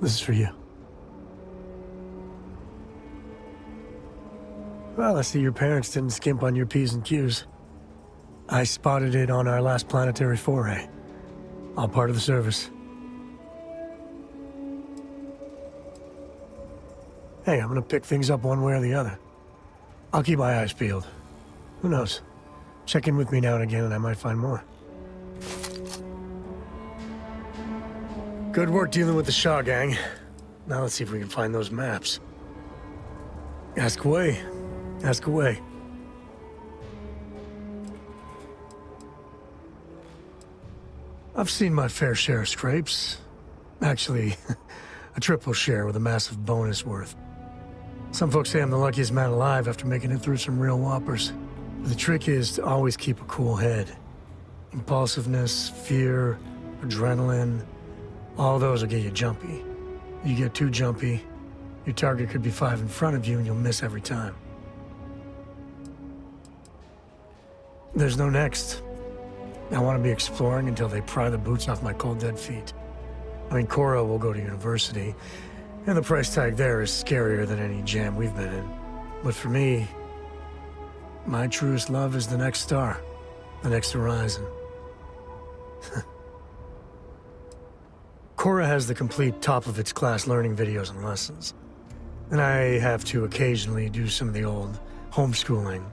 This is for you. Well, I see your parents didn't skimp on your P's and Q's. I spotted it on our last planetary foray. All part of the service. Hey, I'm gonna pick things up one way or the other. I'll keep my eyes peeled. Who knows? Check in with me now and again and I might find more. Good work dealing with the Shaw gang. Now let's see if we can find those maps. Ask away. Ask away. I've seen my fair share of scrapes. Actually, a triple share with a massive bonus worth. Some folks say I'm the luckiest man alive after making it through some real whoppers. But the trick is to always keep a cool head. Impulsiveness, fear, adrenaline, all those will get you jumpy. You get too jumpy, your target could be 5 in front of you and you'll miss every time. There's no next. I want to be exploring until they pry the boots off my cold dead feet. I mean, Cora will go to university, and the price tag there is scarier than any jam we've been in. But for me, my truest love is the next star, the next horizon. Cora has the complete top-of-its-class learning videos and lessons. And I have to occasionally do some of the old homeschooling.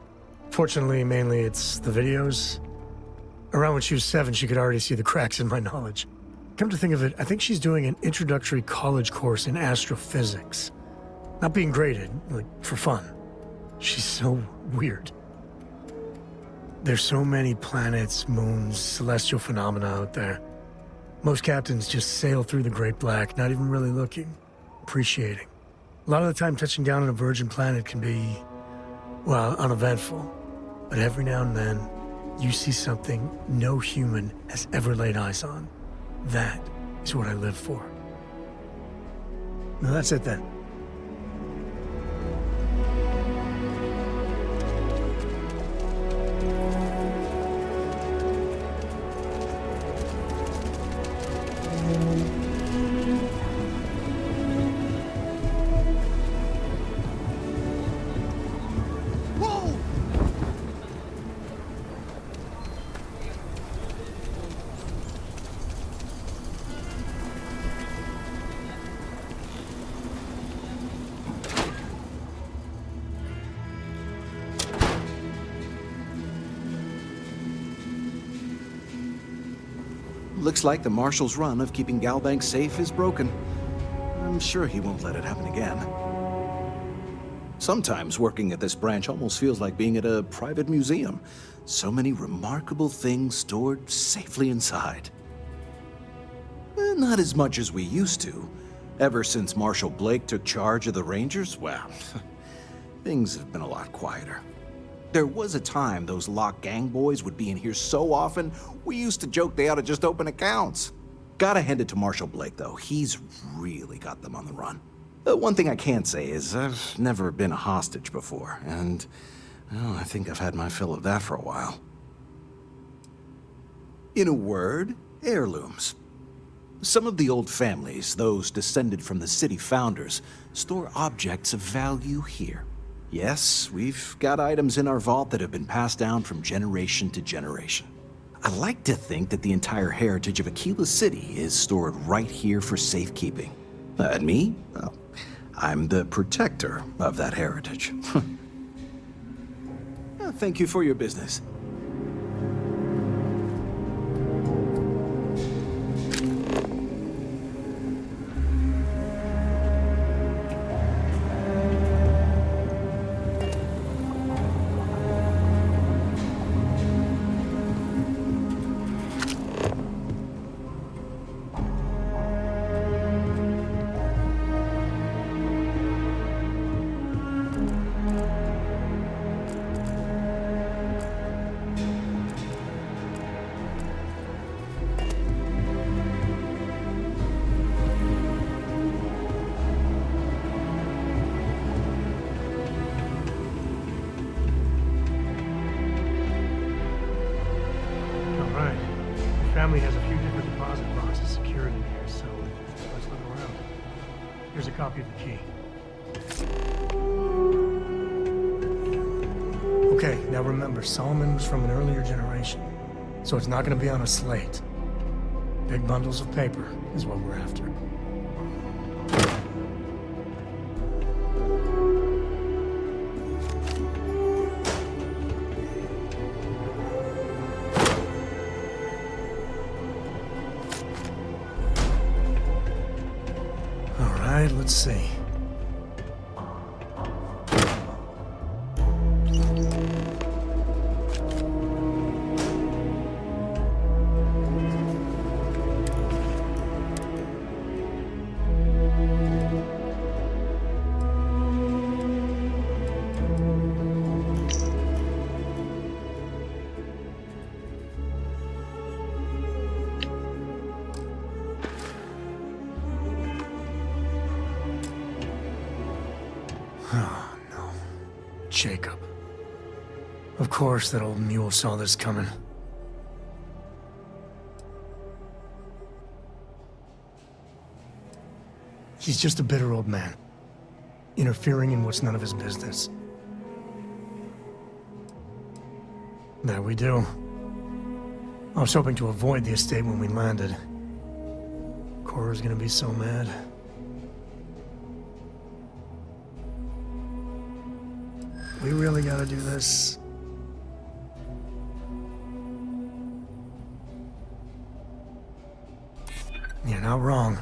Fortunately, mainly it's the videos. Around when she was 7, she could already see the cracks in my knowledge. Come to think of it, I think she's doing an introductory college course in astrophysics. Not being graded, like, for fun. She's so weird. There's so many planets, moons, celestial phenomena out there. Most captains just sail through the Great Black, not even really looking, appreciating. A lot of the time touching down on a virgin planet can be, well, uneventful. But every now and then, you see something no human has ever laid eyes on. That is what I live for. Now that's it then. Looks like the Marshal's run of keeping Galbank safe is broken. I'm sure he won't let it happen again. Sometimes working at this branch almost feels like being at a private museum. So many remarkable things stored safely inside. Not as much as we used to. Ever since Marshal Blake took charge of the Rangers, well, things have been a lot quieter. There was a time those lock gang boys would be in here so often, we used to joke they ought to just open accounts. Gotta hand it to Marshal Blake, though. He's really got them on the run. One thing I can't say is I've never been a hostage before, and well, I think I've had my fill of that for a while. In a word, heirlooms. Some of the old families, those descended from the city founders, store objects of value here. Yes, we've got items in our vault that have been passed down from generation to generation. I like to think that the entire heritage of Aquila City is stored right here for safekeeping. And me? Well, I'm the protector of that heritage. Thank you for your business. Family has a few different deposit boxes secured in here, so let's look around. copy of the key. Okay, now remember, Solomon was from an earlier generation, so it's not going to be on a slate. Big bundles of paper is what we're after. All right, let's see. Oh, no. Jacob. Of course that old mule saw this coming. He's just a bitter old man, interfering in what's none of his business. There we do. I was hoping to avoid the estate when we landed. Cora's gonna be so mad. We really gotta do this. You're not wrong.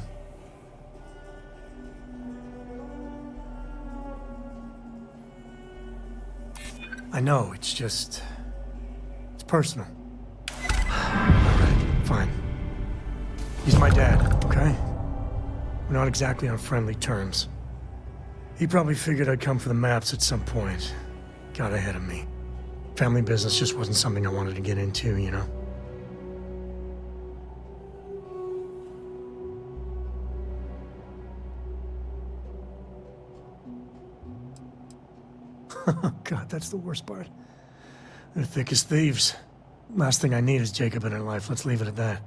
I know, it's just... it's personal. Alright, fine. He's my dad, okay? We're not exactly on friendly terms. He probably figured I'd come for the maps at some point. Got ahead of me. Family business just wasn't something I wanted to get into, you know? God, that's the worst part. They're thick as thieves. Last thing I need is Jacob in her life. Let's leave it at that.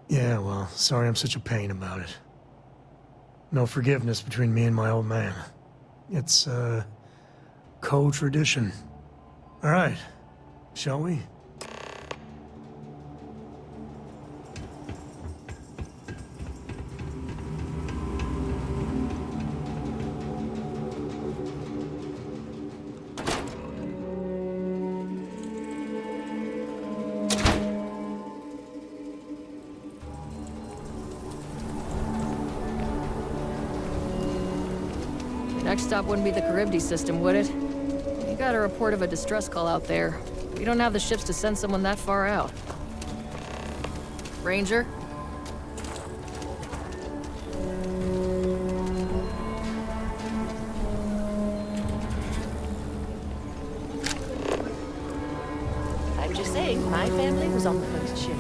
Yeah, well, sorry I'm such a pain about it. No forgiveness between me and my old man. It's, co-tradition. All right, shall we? Next stop wouldn't be the Charybdis system, would it? We got a report of a distress call out there. We don't have the ships to send someone that far out. Ranger? I'm just saying, my family was on the first ship.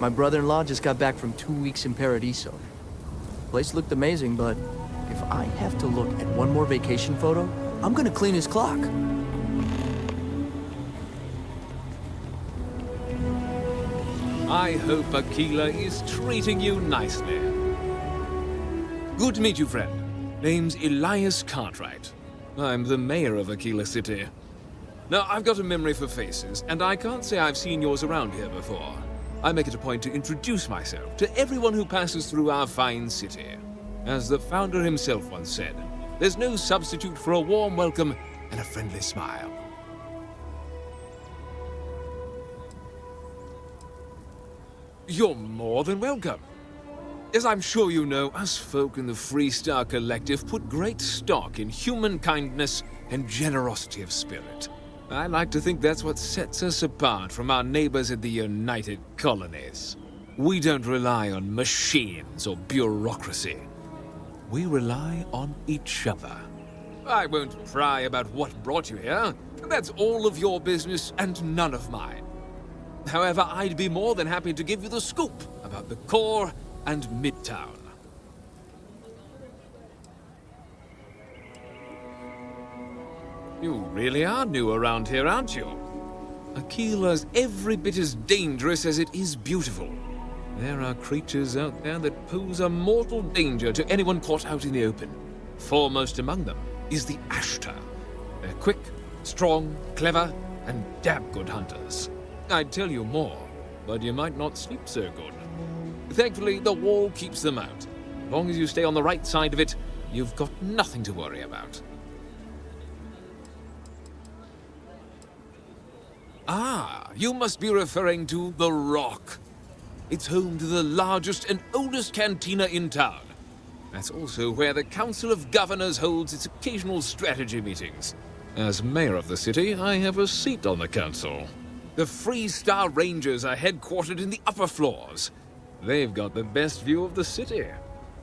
My brother-in-law just got back from 2 weeks in Paradiso. Place looked amazing, but if I have to look at one more vacation photo, I'm gonna clean his clock. I hope Aquila is treating you nicely. Good to meet you, friend. Name's Elias Cartwright. I'm the mayor of Aquila City. Now, I've got a memory for faces, and I can't say I've seen yours around here before. I make it a point to introduce myself to everyone who passes through our fine city. As the founder himself once said, there's no substitute for a warm welcome and a friendly smile. You're more than welcome. As I'm sure you know, us folk in the Freestar Collective put great stock in human kindness and generosity of spirit. I like to think that's what sets us apart from our neighbors in the United Colonies. We don't rely on machines or bureaucracy. We rely on each other. I won't pry about what brought you here. That's all of your business and none of mine. However, I'd be more than happy to give you the scoop about the core and Midtown. You really are new around here, aren't you? Aquila's every bit as dangerous as it is beautiful. There are creatures out there that pose a mortal danger to anyone caught out in the open. Foremost among them is the Ashtar. They're quick, strong, clever, and damn good hunters. I'd tell you more, but you might not sleep so good. Thankfully, the wall keeps them out. As long as you stay on the right side of it, you've got nothing to worry about. Ah, you must be referring to The Rock. It's home to the largest and oldest cantina in town. That's also where the Council of Governors holds its occasional strategy meetings. As mayor of the city, I have a seat on the council. The Freestar Rangers are headquartered in the upper floors. They've got the best view of the city.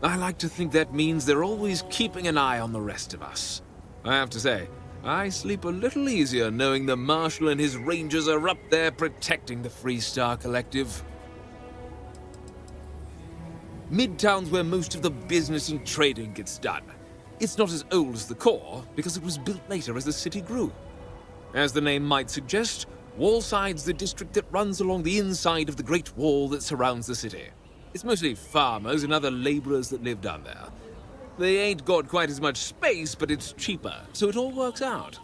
I like to think that means they're always keeping an eye on the rest of us. I have to say, I sleep a little easier knowing the Marshal and his Rangers are up there protecting the Freestar Collective. Midtown's where most of the business and trading gets done. It's not as old as the core, because it was built later as the city grew. As the name might suggest, Wallside's the district that runs along the inside of the Great Wall that surrounds the city. It's mostly farmers and other laborers that live down there. They ain't got quite as much space, but it's cheaper, so it all works out.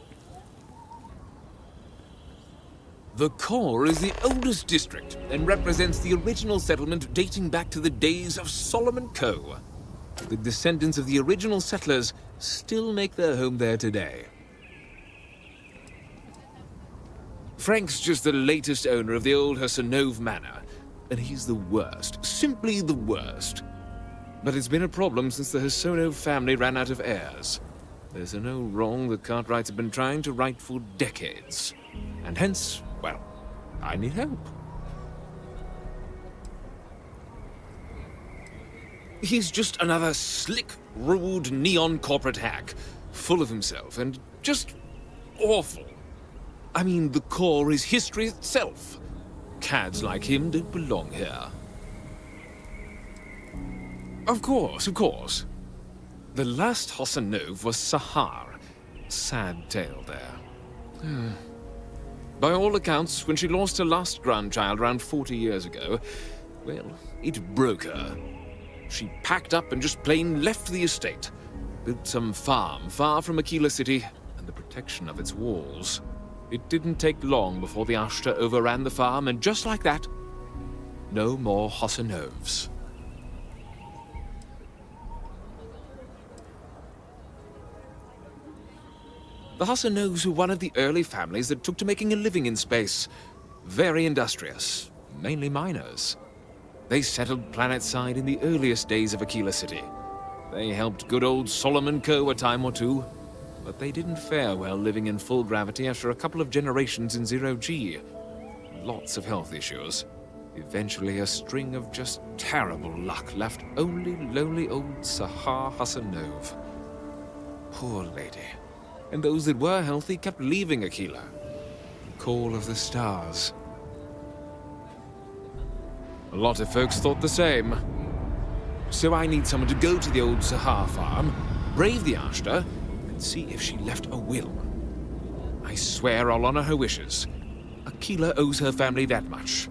The core is the oldest district and represents the original settlement dating back to the days of Solomon Coe. The descendants of the original settlers still make their home there today. Frank's just the latest owner of the old Hassanove Manor, and he's the worst, simply the worst. But it's been a problem since the Hassanove family ran out of heirs. There's an old wrong the Cartwrights have been trying to right for decades. And hence, well, I need help. He's just another slick, rude, neon corporate hack, full of himself and just awful. I mean, the core is history itself. Cads like him don't belong here. Of course, of course. The last Hassanove was Sahar. Sad tale there. By all accounts, when she lost her last grandchild around 40 years ago, well, it broke her. She packed up and just plain left the estate. Built some farm far from Aquila City and the protection of its walls. It didn't take long before the Ashtar overran the farm, and just like that, no more Hassanoves. The Hassanoves were one of the early families that took to making a living in space. Very industrious, mainly miners. They settled planetside in the earliest days of Aquila City. They helped good old Solomon Coe a time or two, but they didn't fare well living in full gravity after a couple of generations in zero-G. Lots of health issues. Eventually, a string of just terrible luck left only lowly old Sahar Hassanove. Poor lady. And those that were healthy kept leaving Aquila. The call of the stars. A lot of folks thought the same. So I need someone to go to the old Sahar farm, brave the Ashtar, and see if she left a will. I swear I'll honor her wishes. Aquila owes her family that much.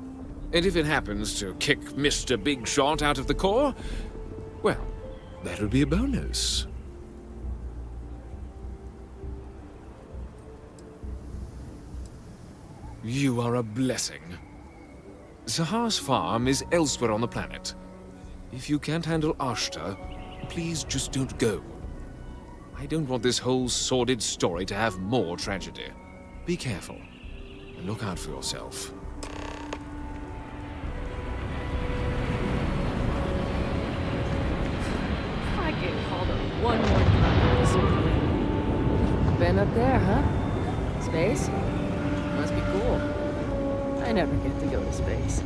And if it happens to kick Mr. Big Shot out of the core, well, that'll be a bonus. You are a blessing. Sahar's farm is elsewhere on the planet. If you can't handle Ashtar, please just don't go. I don't want this whole sordid story to have more tragedy. Be careful, and look out for yourself. I get called up one more time this week. Been up there, huh? Space? Must be cool. I never get to go to space.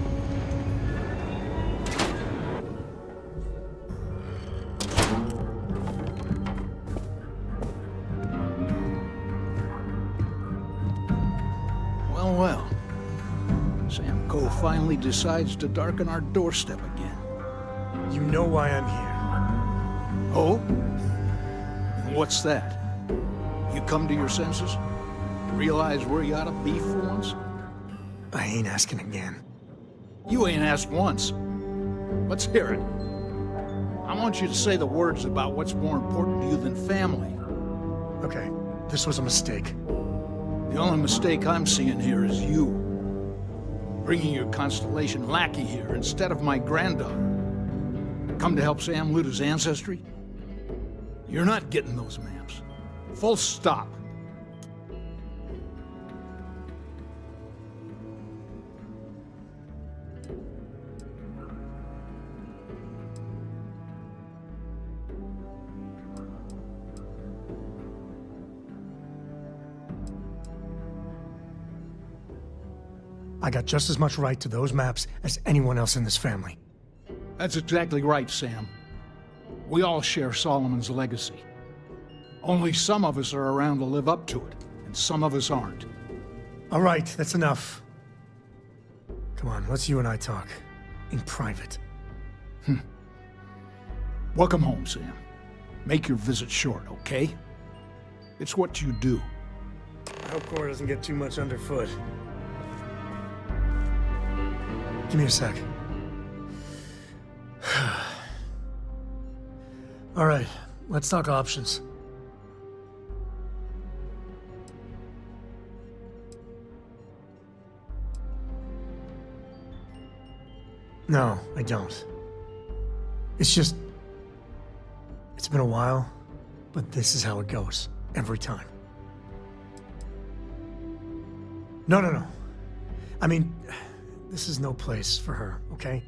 Well, well. Sam Coe finally decides to darken our doorstep again. You know why I'm here. Oh? What's that? You come to your senses? Realize where you ought to be for once? I ain't asking again. You ain't asked once. Let's hear it. I want you to say the words about what's more important to you than family. Okay, this was a mistake. The only mistake I'm seeing here is you. Bringing your Constellation lackey here instead of my granddaughter. Come to help Sam loot his ancestry? You're not getting those maps. Full stop. I got just as much right to those maps as anyone else in this family. That's exactly right, Sam. We all share Solomon's legacy. Only some of us are around to live up to it, and some of us aren't. All right, that's enough. Come on, let's you and I talk. In private. Welcome home, Sam. Make your visit short, okay? It's what you do. I hope Cora doesn't get too much underfoot. Give me a sec. All right, let's talk options. No, I don't. It's just... It's been a while, but this is how it goes. Every time. No. I mean... This is no place for her, okay?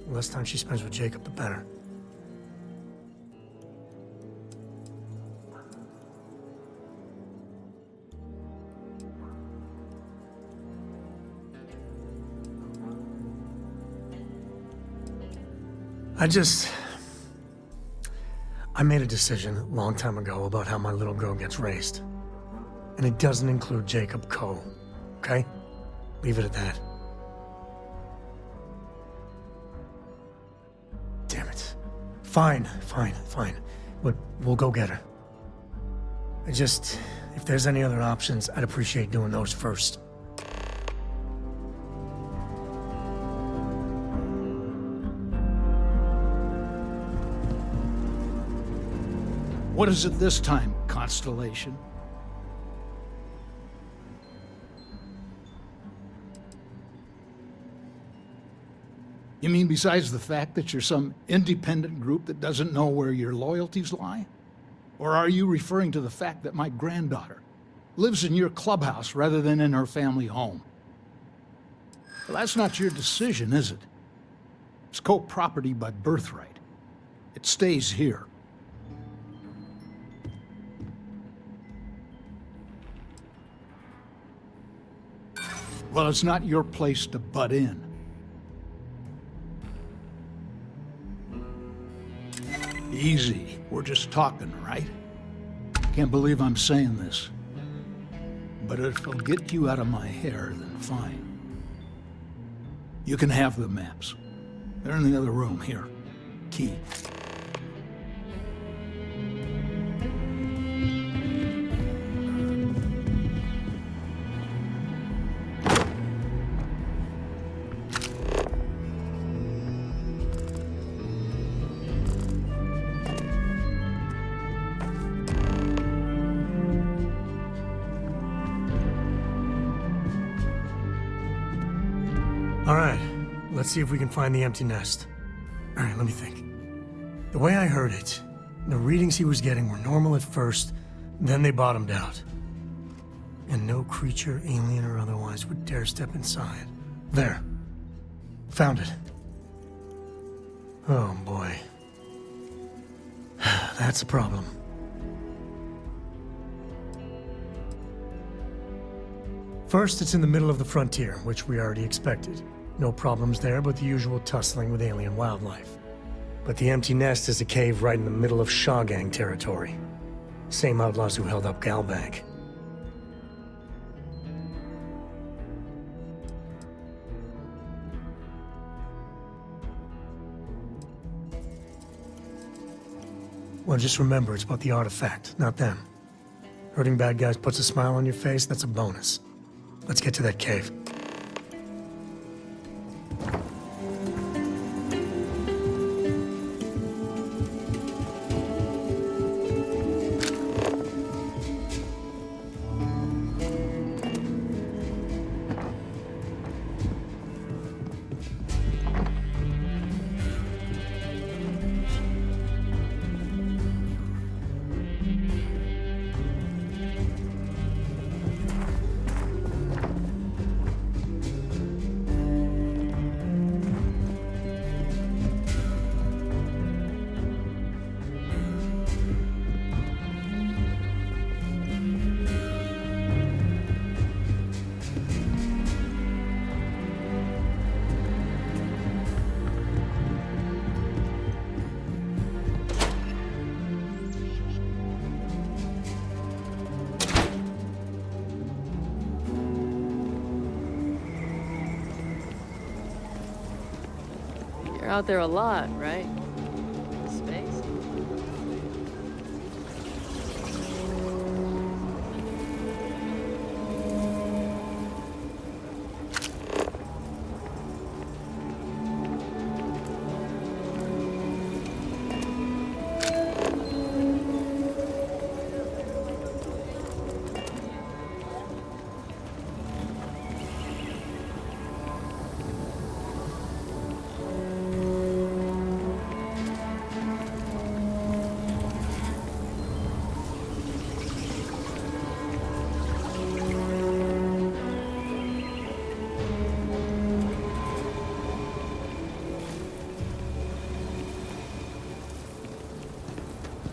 The less time she spends with Jacob, the better. I made a decision a long time ago about how my little girl gets raised. And it doesn't include Jacob Coe, okay? Leave it at that. Damn it. Fine. We'll go get her. If there's any other options, I'd appreciate doing those first. What is it this time, Constellation? You mean besides the fact that you're some independent group that doesn't know where your loyalties lie? Or are you referring to the fact that my granddaughter lives in your clubhouse rather than in her family home? Well, that's not your decision, is it? It's co-property by birthright. It stays here. Well, it's not your place to butt in. Easy. We're just talking, right? Can't believe I'm saying this. But if it'll get you out of my hair, then fine. You can have the maps. They're in the other room, here. Key. All right, let's see if we can find the empty nest. All right, let me think. The way I heard it, the readings he was getting were normal at first, then they bottomed out. And no creature, alien or otherwise, would dare step inside. There. Found it. Oh, boy. That's a problem. First, it's in the middle of the frontier, which we already expected. No problems there, but the usual tussling with alien wildlife. But the empty nest is a cave right in the middle of Shawgang territory. Same outlaws who held up Galbag. Well, just remember, it's about the artifact, not them. Hurting bad guys puts a smile on your face, that's a bonus. Let's get to that cave. You're out there a lot, right? Space?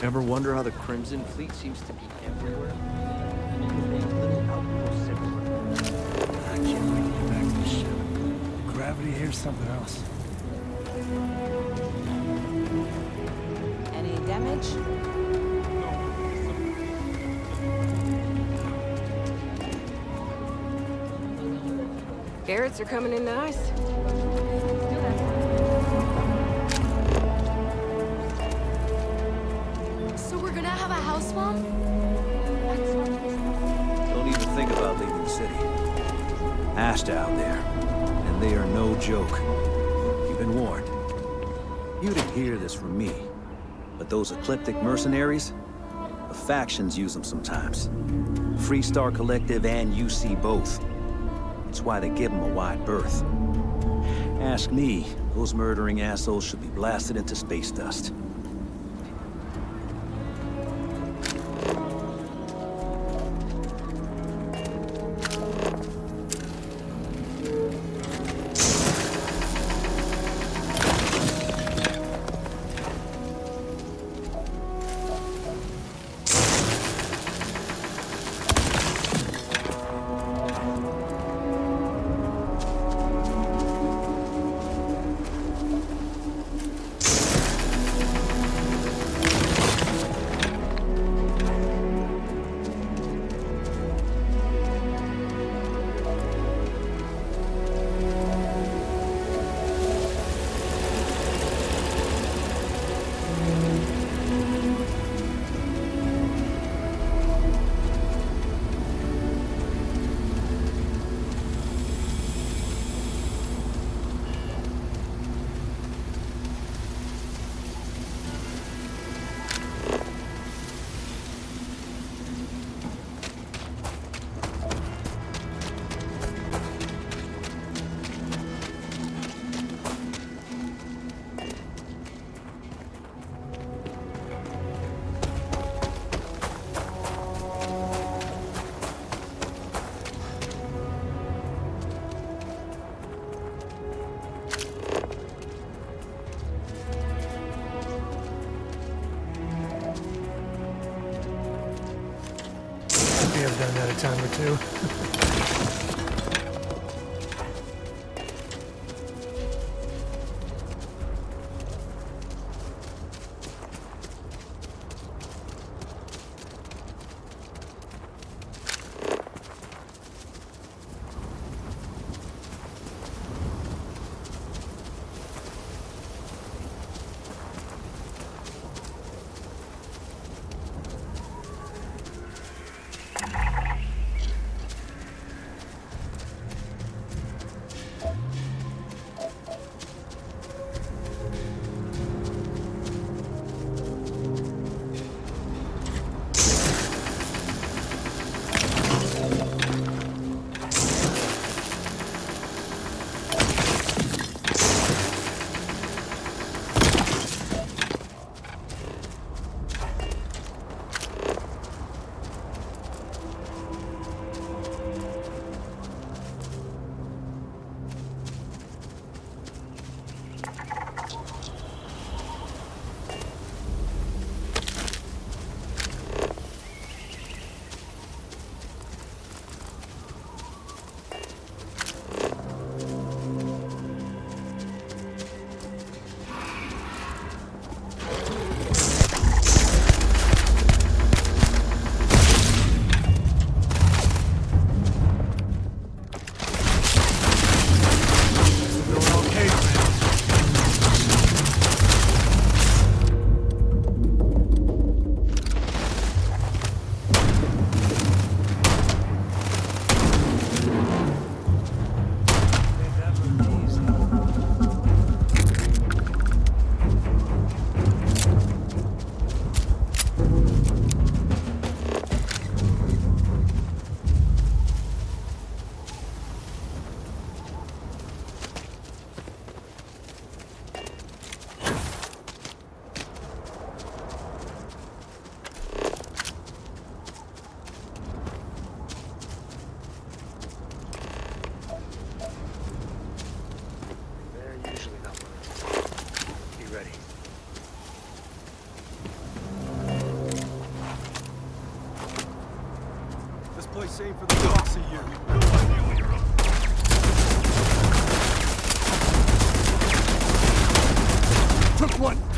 Ever wonder how the Crimson Fleet seems to be everywhere? Little outposts everywhere. I can't wait to get back to the ship. Gravity here's something else. Any damage? Garrett's are coming in nice. So we're gonna have a house swap? Don't even think about leaving the city. Ash out there, and they are no joke. You've been warned. You didn't hear this from me, but those eclectic mercenaries, the factions use them sometimes. Freestar Collective and UC both. That's why they give them a wide berth. Ask me, those murdering assholes should be blasted into space dust. I've done that a time or two. same for the boss of you. Took one.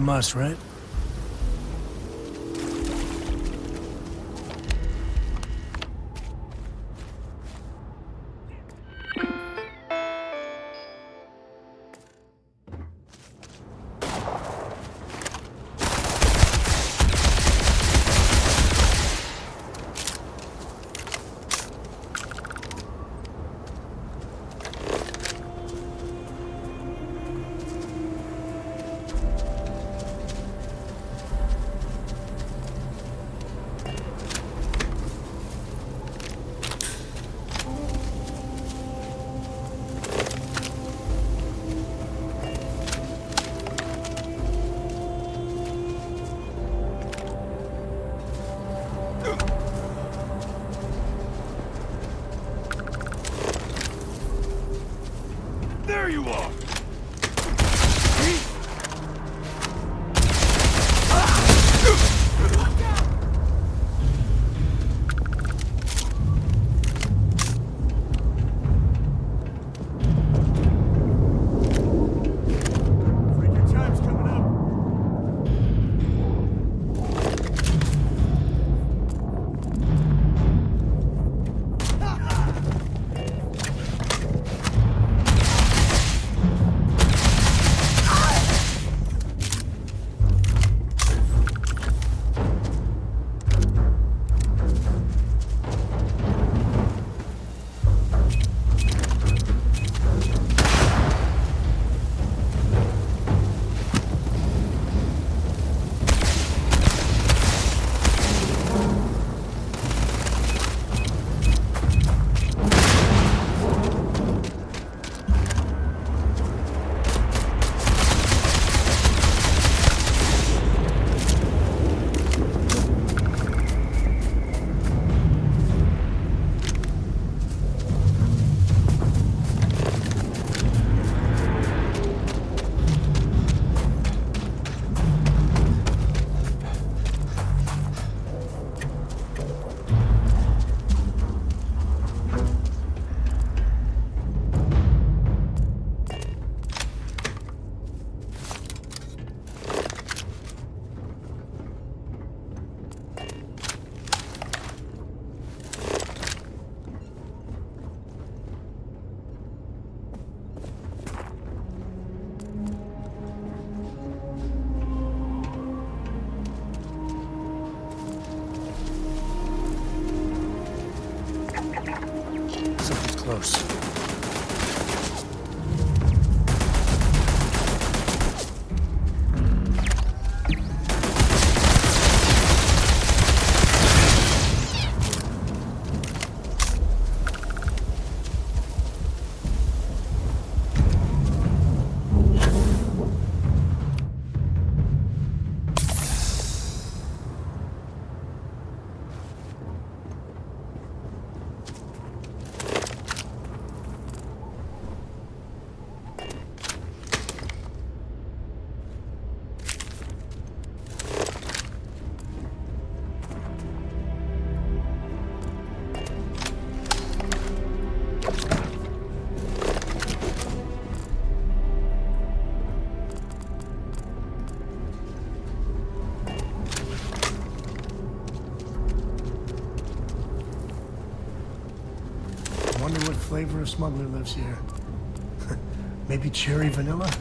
Must, right? There you are! close. Wonder what flavor of smuggler lives here. Maybe cherry vanilla?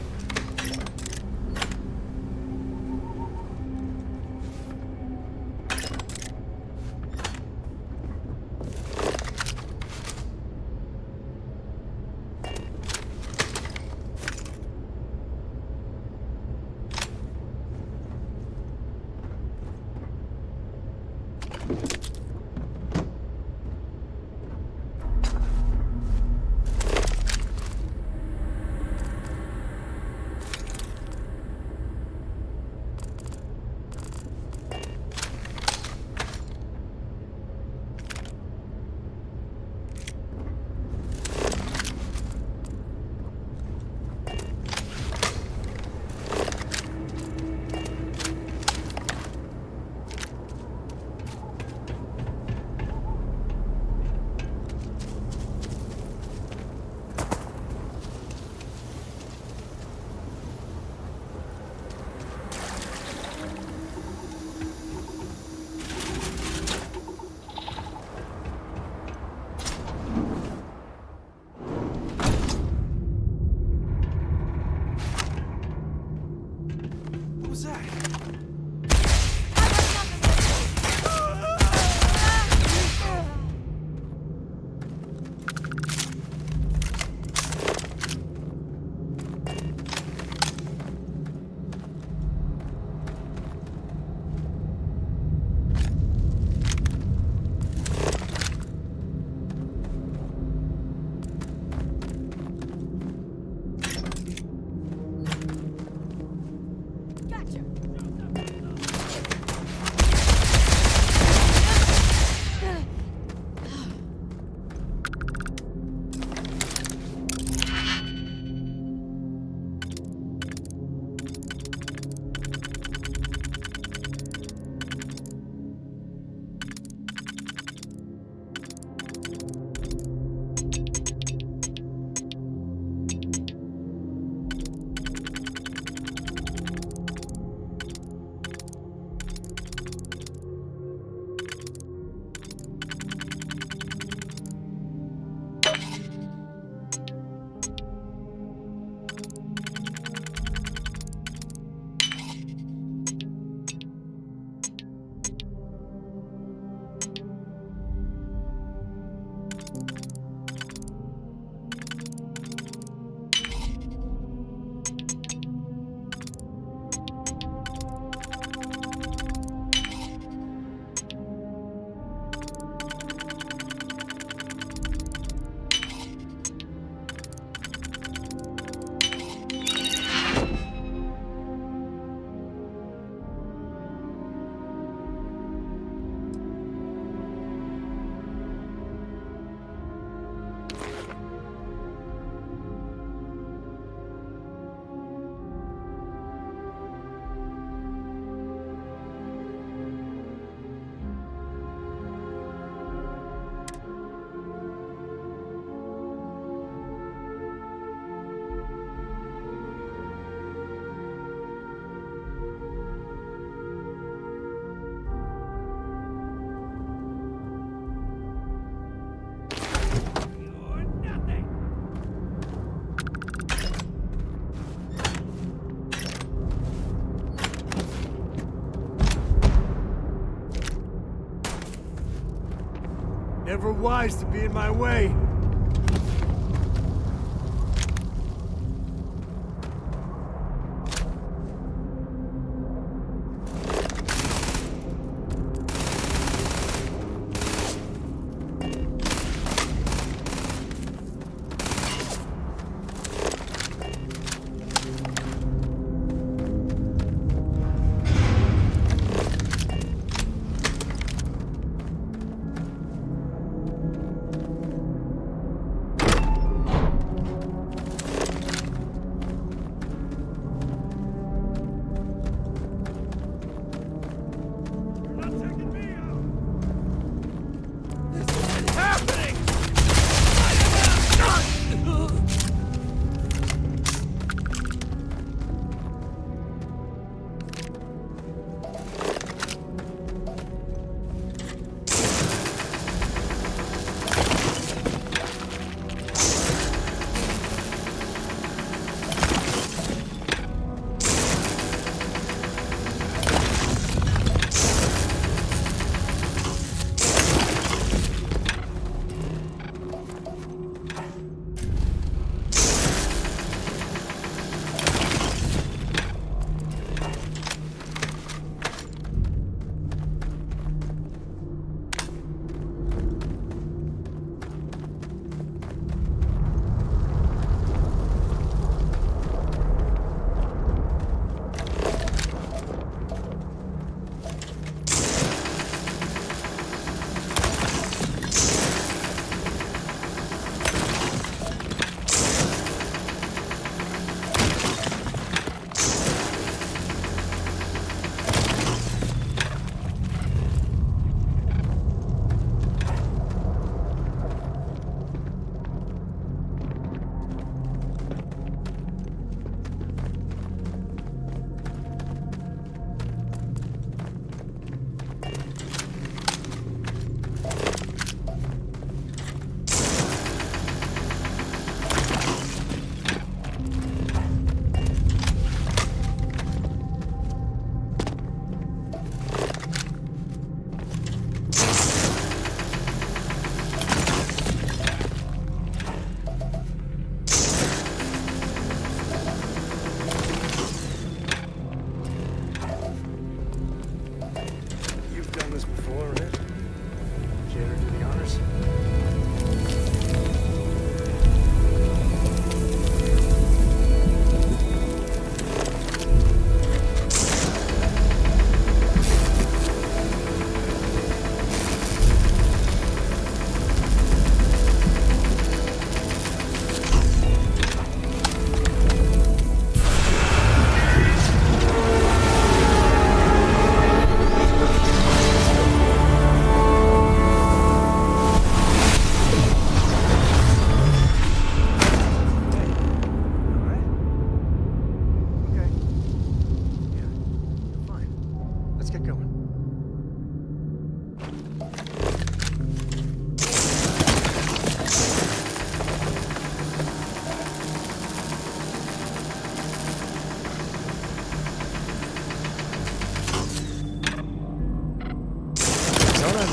Never wise to be in my way.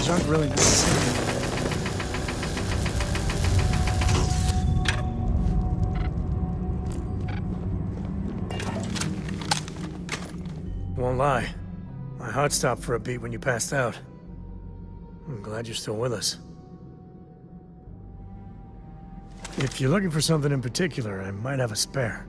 These aren't really necessary. Won't lie. My heart stopped for a beat when you passed out. I'm glad you're still with us. If you're looking for something in particular, I might have a spare.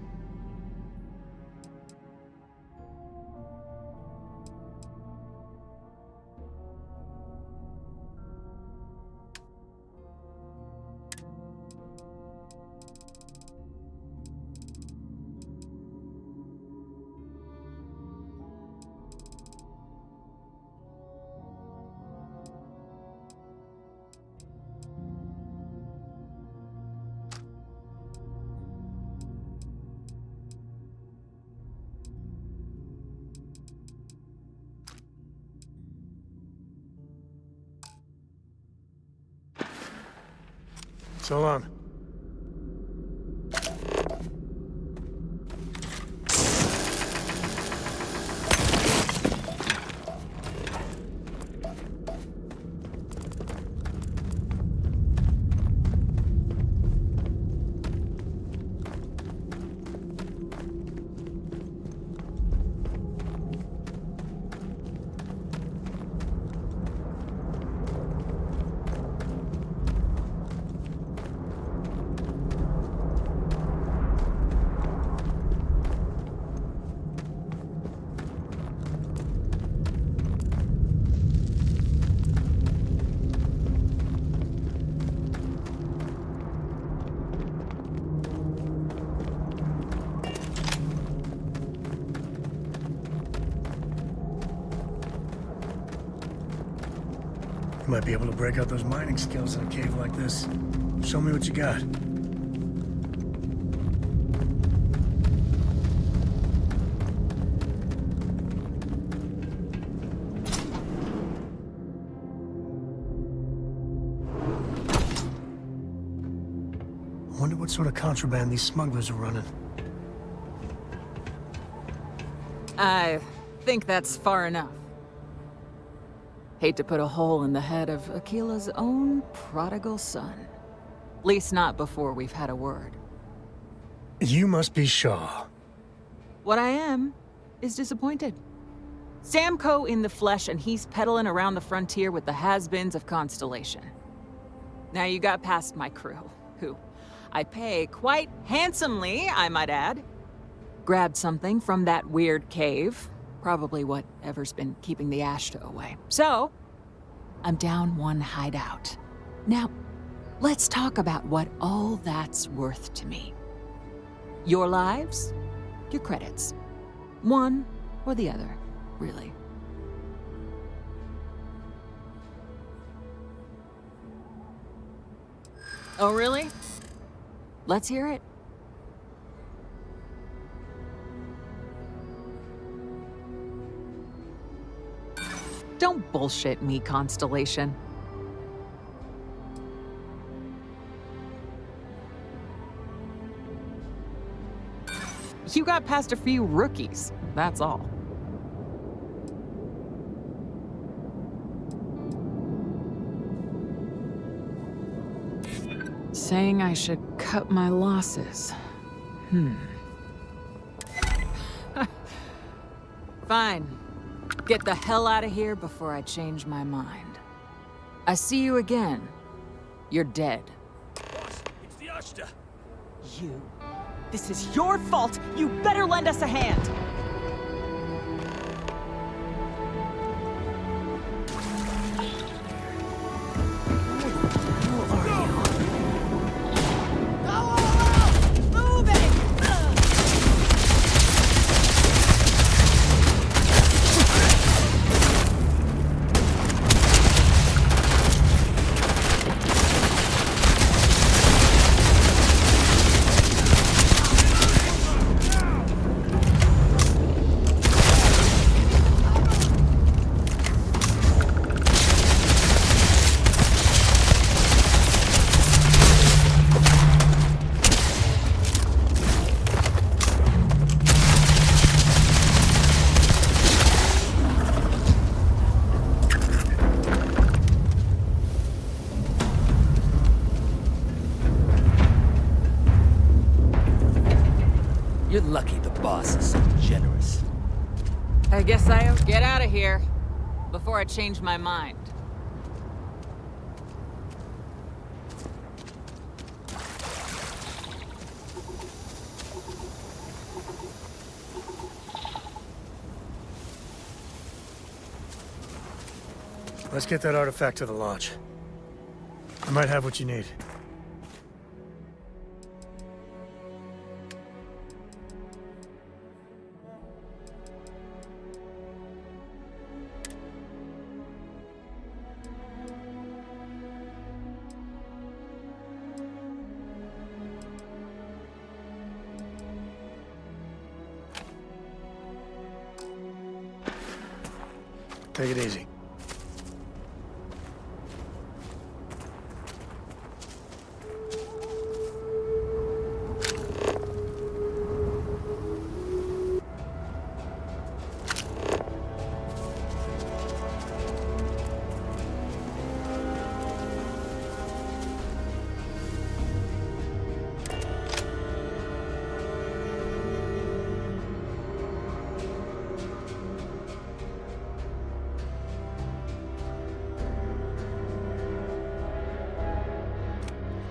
So long. You might be able to break out those mining skills in a cave like this. Show me what you got. I wonder what sort of contraband these smugglers are running. I think that's far enough. Hate to put a hole in the head of Akila's own prodigal son. At least not before we've had a word. You must be Shaw. What I am is disappointed. Samco in the flesh, and he's peddling around the frontier with the has-beens of Constellation. Now you got past my crew, who I pay quite handsomely, I might add. Grabbed something from that weird cave. Probably whatever's been keeping the Ashta away. So, I'm down one hideout. Now, let's talk about what all that's worth to me. Your lives, your credits. One or the other, really. Oh, really? Let's hear it. Don't bullshit me, Constellation. You got past a few rookies, that's all. Saying I should cut my losses. Fine. Get the hell out of here before I change my mind. I see you again. You're dead. Boss, it's the Ashta. You. This is your fault. You better lend us a hand. boss is so generous. I guess I'll get out of here before I change my mind. Let's get that artifact to the lodge. I might have what you need. Take it easy.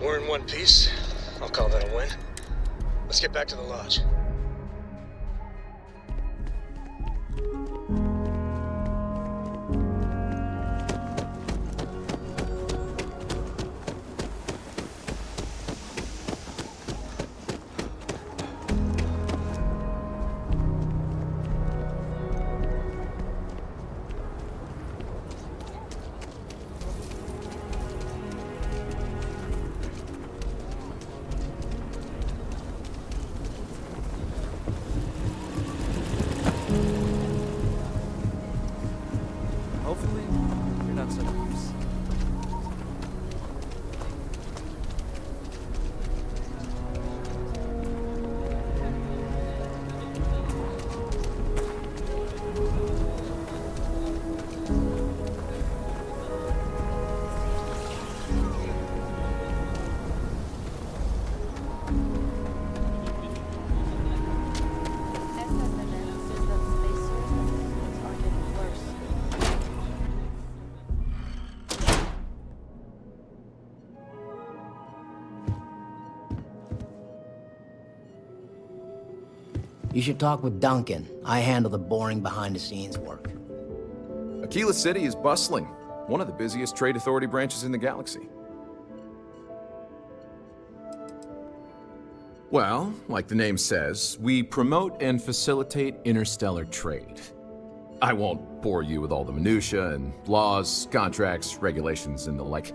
We're in one piece. I'll call that a win. Let's get back to the lodge. Hopefully, you're not such a goose. You should talk with Duncan. I handle the boring behind-the-scenes work. Aquila City is bustling, one of the busiest trade authority branches in the galaxy. Well, like the name says, we promote and facilitate interstellar trade. I won't bore you with all the minutiae and laws, contracts, regulations, and the like.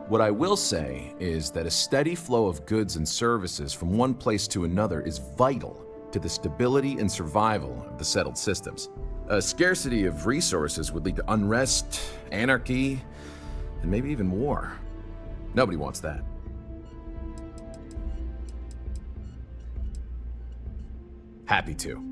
What I will say is that a steady flow of goods and services from one place to another is vital to the stability and survival of the settled systems. A scarcity of resources would lead to unrest, anarchy, and maybe even war. Nobody wants that. Happy to.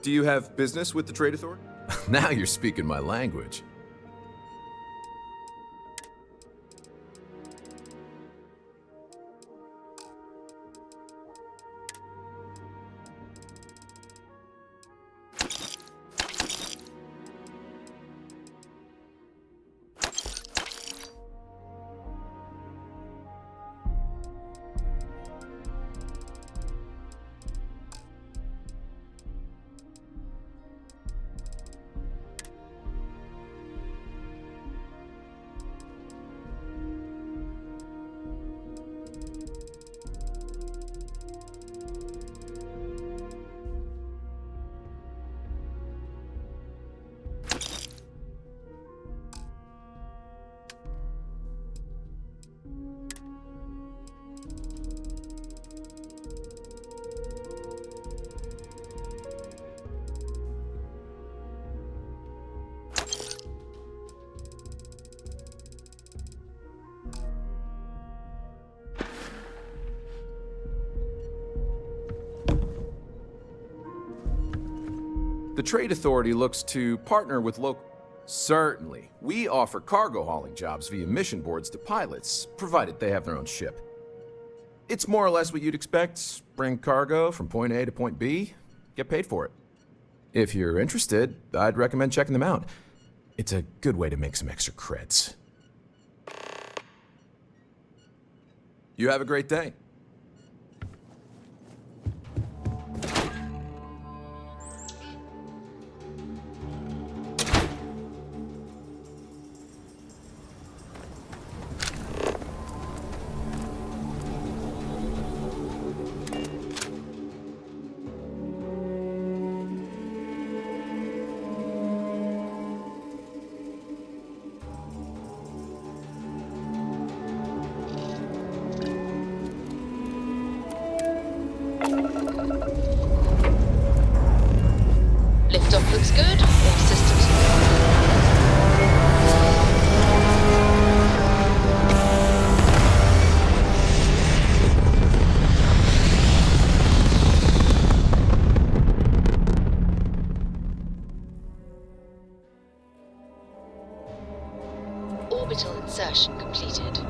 Do you have business with the Trade Authority? Now you're speaking my language. The Trade Authority looks to partner with local... Certainly. We offer cargo hauling jobs via mission boards to pilots, provided they have their own ship. It's more or less what you'd expect. Bring cargo from point A to point B, get paid for it. If you're interested, I'd recommend checking them out. It's a good way to make some extra creds. You have a great day. Liftoff looks good. All systems. Orbital insertion completed.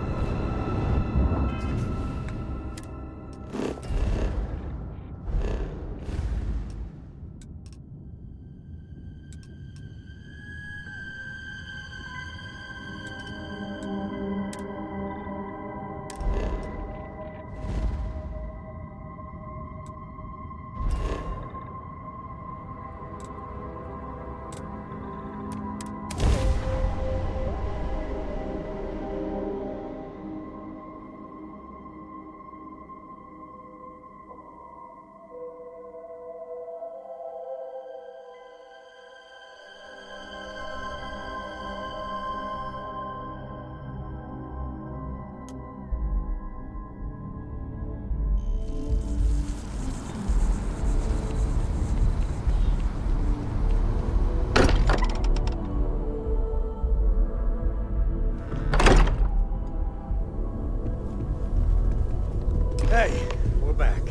Hey, we're back.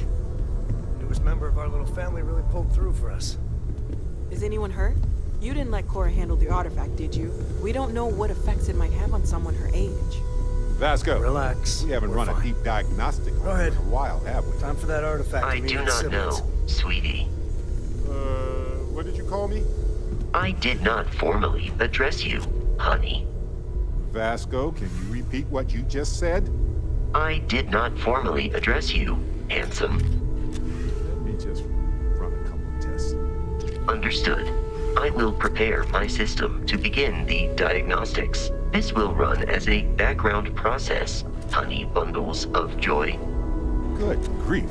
Newest member of our little family really pulled through for us. Is anyone hurt? You didn't let Cora handle the artifact, did you? We don't know what effects it might have on someone her age. Vasco. Relax. We haven't run a deep diagnostic on it in a while, have we? Time for that artifact. I do not know, sweetie. What did you call me? I did not formally address you, honey. Vasco, can you repeat what you just said? I did not formally address you, handsome. Let me just run a couple of tests. Understood. I will prepare my system to begin the diagnostics. This will run as a background process, honey bundles of joy. Good grief.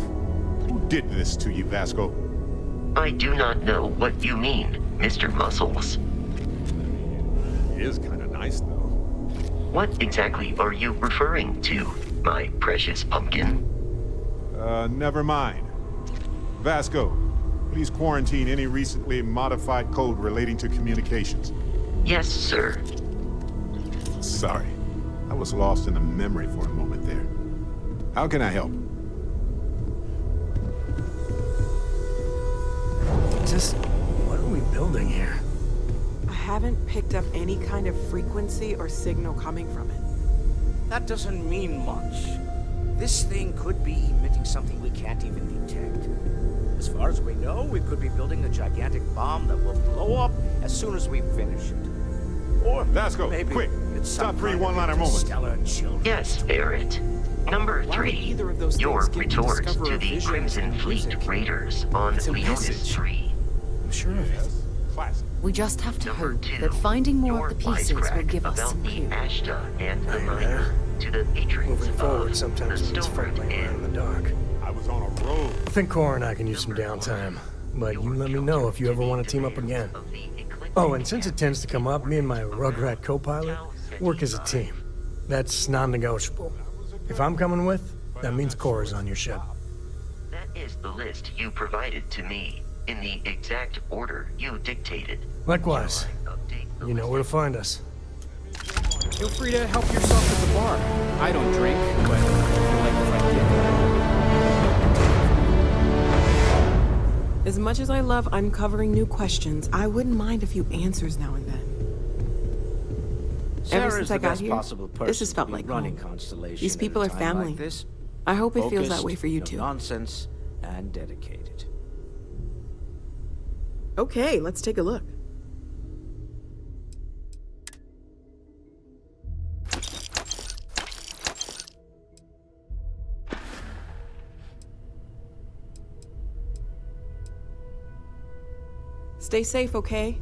Who did this to you, Vasco? I do not know what you mean, Mr. Muscles. He is kind of nice, though. What exactly are you referring to, my precious pumpkin? Never mind. Vasco, please quarantine any recently modified code relating to communications. Yes, sir. Sorry. I was lost in a memory for a moment there. How can I help? Just, what are we building here? I haven't picked up any kind of frequency or signal coming from it. That doesn't mean much. This thing could be emitting something we can't even detect. As far as we know, we could be building a gigantic bomb that will blow up as soon as we finish it. Or Vasco, maybe quick! it's Stop some three kind of one-liner moments. interstellar children. Yes, Barrett. Number 3, your retort to the Crimson Fleet Raiders on Leonis 3. I'm sure of it. Classic. We just have to Number hope 2, that finding more your of the pieces will wisecrack give us about some the clues. Ashta and the Miner to the patrons Moving forward of sometimes the means Stoneroot fumbling around in the Inn. dark. I was on a road. I think Cora and I can use some downtime, but you let me know if you ever want to team up again. Oh, and since it tends to come up, me and my Rugrat co-pilot work as a team. That's non-negotiable. If I'm coming with, that means Cora's on your ship. That is the list you provided to me, in the exact order you dictated. Likewise. You know where to find us. Feel free to help yourself at the bar. I don't drink, but I feel like if I As much as I love uncovering new questions, I wouldn't mind a few answers now and then. Ever since I got here, this has felt like home. These people are family. I hope it feels that way for you too. Nonsense and dedicated. Okay, let's take a look. Stay safe, okay?